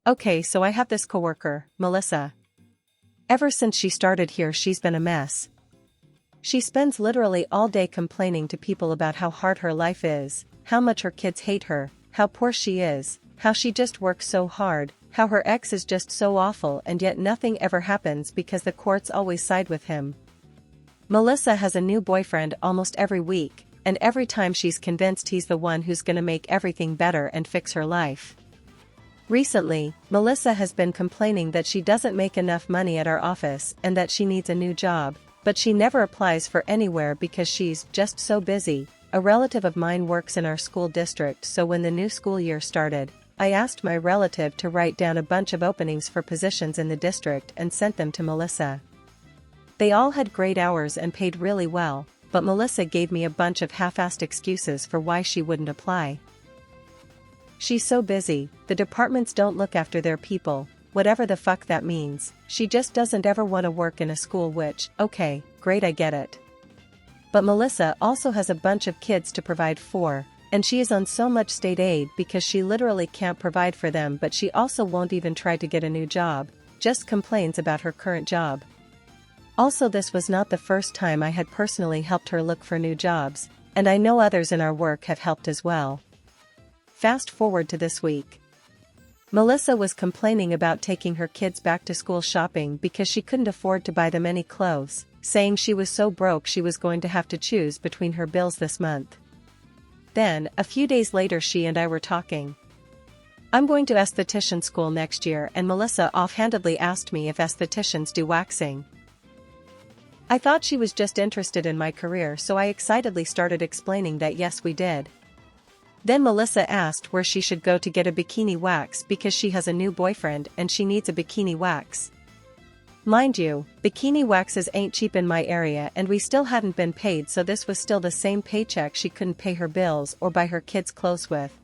Okay, so I have this coworker, Melissa. Ever since she started here, she's been a mess. She spends literally all day complaining to people about how hard her life is, how much her kids hate her, how poor she is, how she just works so hard, how her ex is just so awful, and yet nothing ever happens because the courts always side with him. Melissa has a new boyfriend almost every week, and every time she's convinced he's the one who's gonna make everything better and fix her life. Recently, Melissa has been complaining that she doesn't make enough money at our office and that she needs a new job, but she never applies for anywhere because she's just so busy. A relative of mine works in our school district, so when the new school year started, I asked my relative to write down a bunch of openings for positions in the district and sent them to Melissa. They all had great hours and paid really well, but Melissa gave me a bunch of half-assed excuses for why she wouldn't apply. She's so busy, the departments don't look after their people, whatever the fuck that means. She just doesn't ever want to work in a school, which, okay, great, I get it. But Melissa also has a bunch of kids to provide for, and she is on so much state aid because she literally can't provide for them, but she also won't even try to get a new job, just complains about her current job. Also, this was not the first time I had personally helped her look for new jobs, and I know others in our work have helped as well. Fast forward to this week. Melissa was complaining about taking her kids back to school shopping because she couldn't afford to buy them any clothes, saying she was so broke she was going to have to choose between her bills this month. Then, a few days later, she and I were talking. I'm going to esthetician school next year, and Melissa offhandedly asked me if estheticians do waxing. I thought she was just interested in my career, so I excitedly started explaining that yes, we did. Then Melissa asked where she should go to get a bikini wax because she has a new boyfriend and she needs a bikini wax. Mind you, bikini waxes ain't cheap in my area, and we still hadn't been paid, so this was still the same paycheck she couldn't pay her bills or buy her kids clothes with.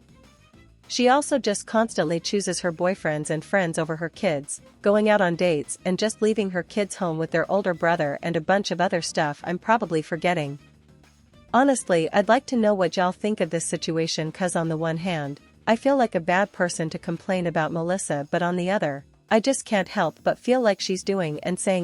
She also just constantly chooses her boyfriends and friends over her kids, going out on dates and just leaving her kids home with their older brother and a bunch of other stuff I'm probably forgetting. Honestly, I'd like to know what y'all think of this situation, cause on the one hand, I feel like a bad person to complain about Melissa, but on the other, I just can't help but feel like she's doing and saying a